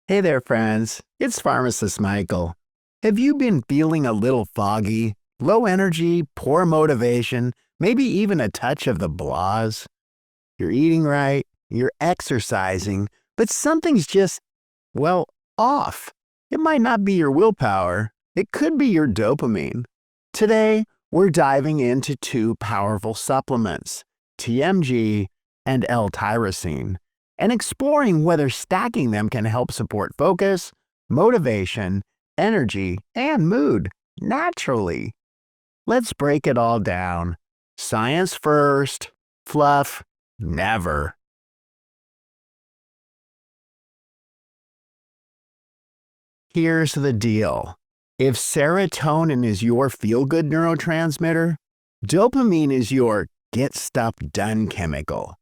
Hey there, friends. It's Pharmacist Michael. Have you been feeling a little foggy, low energy, poor motivation, maybe even a touch of the blahs? You're eating right, you're exercising, but something's just, well, off. It might not be your willpower. It could be your dopamine. Today, we're diving into two powerful supplements, TMG and L-Tyrosine, and exploring whether stacking them can help support focus, motivation, energy, and mood naturally. Let's break it all down. Science first, fluff never. Here's the deal. If serotonin is your feel-good neurotransmitter, dopamine is your get stuff done chemical.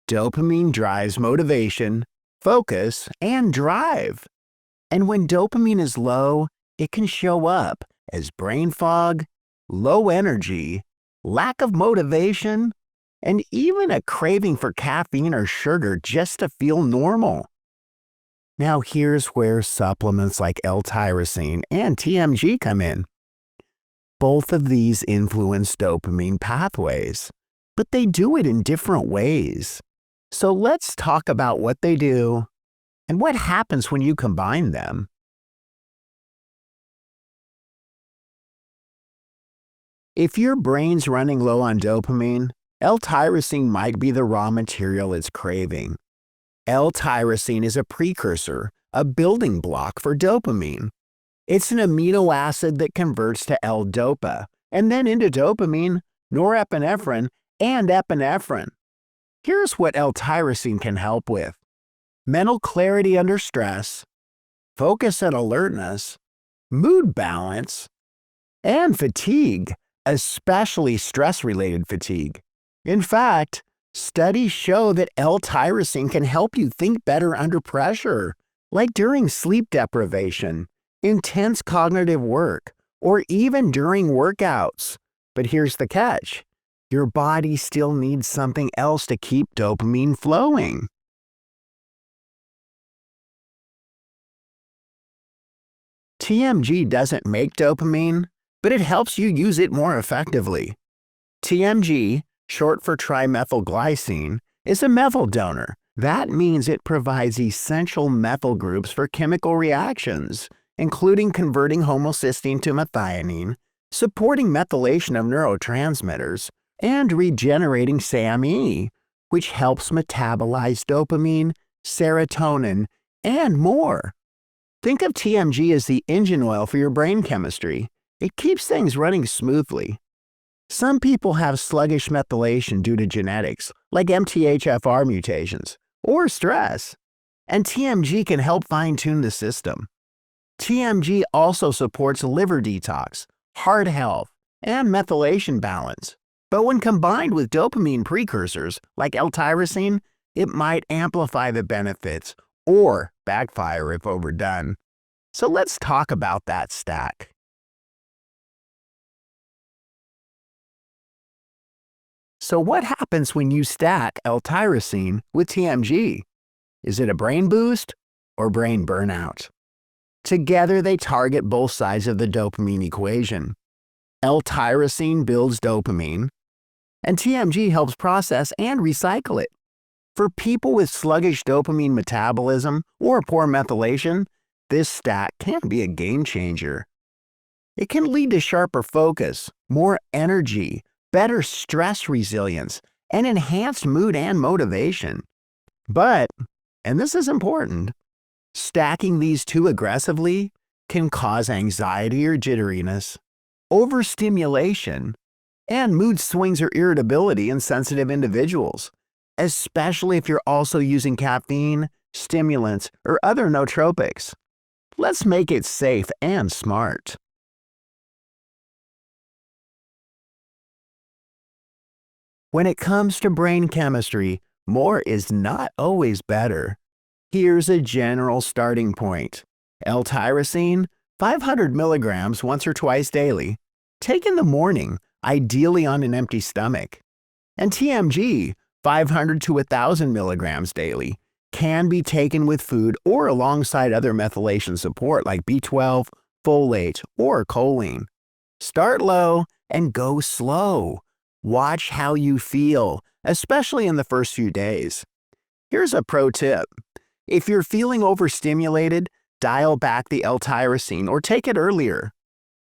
Dopamine drives motivation, focus, and drive. And when dopamine is low, it can show up as brain fog, low energy, lack of motivation, and even a craving for caffeine or sugar just to feel normal. Now here's where supplements like L-Tyrosine and TMG come in. Both of these influence dopamine pathways, but they do it in different ways. So let's talk about what they do and what happens when you combine them. If your brain's running low on dopamine, L-tyrosine might be the raw material it's craving. L-tyrosine is a precursor, a building block for dopamine. It's an amino acid that converts to L-dopa and then into dopamine, norepinephrine, and epinephrine. Here's what L-tyrosine can help with: mental clarity under stress, focus and alertness, mood balance, and fatigue, especially stress-related fatigue. In fact, studies show that L-tyrosine can help you think better under pressure, like during sleep deprivation, intense cognitive work, or even during workouts. But here's the catch. Your body still needs something else to keep dopamine flowing. TMG doesn't make dopamine, but it helps you use it more effectively. TMG, short for trimethylglycine, is a methyl donor. That means it provides essential methyl groups for chemical reactions, including converting homocysteine to methionine, supporting methylation of neurotransmitters, and regenerating SAMe, which helps metabolize dopamine, serotonin, and more. Think of TMG as the engine oil for your brain chemistry. It keeps things running smoothly. Some people have sluggish methylation due to genetics, like MTHFR mutations, or stress, and TMG can help fine-tune the system. TMG also supports liver detox, heart health, and methylation balance. But when combined with dopamine precursors like L-tyrosine, it might amplify the benefits or backfire if overdone. So let's talk about that stack. So what happens when you stack L-tyrosine with TMG? Is it a brain boost or brain burnout? Together, they target both sides of the dopamine equation. L-tyrosine builds dopamine, and TMG helps process and recycle it. For people with sluggish dopamine metabolism or poor methylation, this stack can be a game changer. It can lead to sharper focus, more energy, better stress resilience, and enhanced mood and motivation. But, and this is important, stacking these two aggressively can cause anxiety or jitteriness, overstimulation, and mood swings or irritability in sensitive individuals, especially if you're also using caffeine, stimulants, or other nootropics. Let's make it safe and smart. When it comes to brain chemistry, more is not always better. Here's a general starting point. L-tyrosine, 500 milligrams once or twice daily. Take in the morning, ideally on an empty stomach. And TMG, 500 to 1,000 milligrams daily, can be taken with food or alongside other methylation support like B12, folate, or choline. Start low and go slow. Watch how you feel, especially in the first few days. Here's a pro tip. If you're feeling overstimulated, dial back the L-Tyrosine or take it earlier.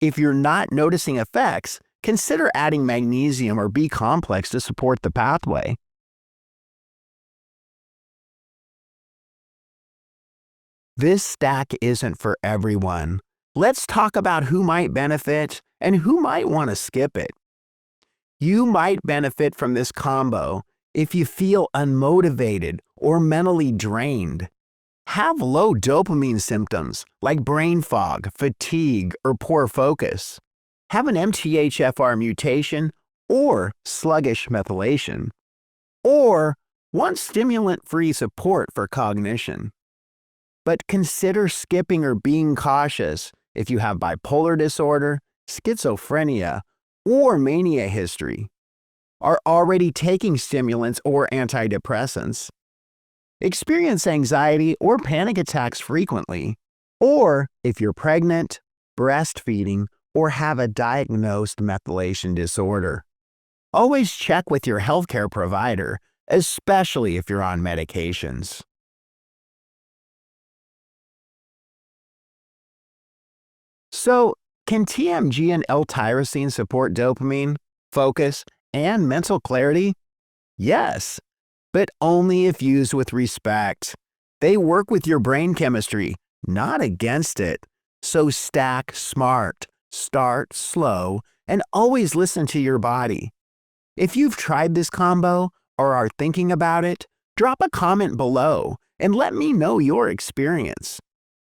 If you're not noticing effects, consider adding magnesium or B-complex to support the pathway. This stack isn't for everyone. Let's talk about who might benefit and who might want to skip it. You might benefit from this combo if you feel unmotivated or mentally drained. Have low dopamine symptoms like brain fog, fatigue, or poor focus. Have an MTHFR mutation or sluggish methylation. Or want stimulant-free support for cognition. But consider skipping or being cautious if you have bipolar disorder, schizophrenia, or mania history, are already taking stimulants or antidepressants, experience anxiety or panic attacks frequently, or if you're pregnant, breastfeeding, or have a diagnosed methylation disorder. Always check with your healthcare provider, especially if you're on medications. So, can TMG and L-Tyrosine support dopamine, focus, and mental clarity? Yes, but only if used with respect. They work with your brain chemistry, not against it. So stack smart, start slow, and always listen to your body. If you've tried this combo or are thinking about it, drop a comment below and let me know your experience.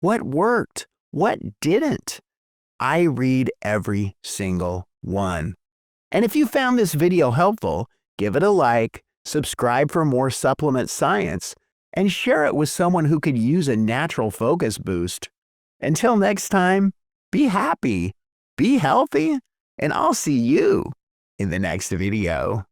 What worked? What didn't? I read every single one. And if you found this video helpful, give it a like, subscribe for more supplement science, and share it with someone who could use a natural focus boost. Until next time, be happy, be healthy, and I'll see you in the next video.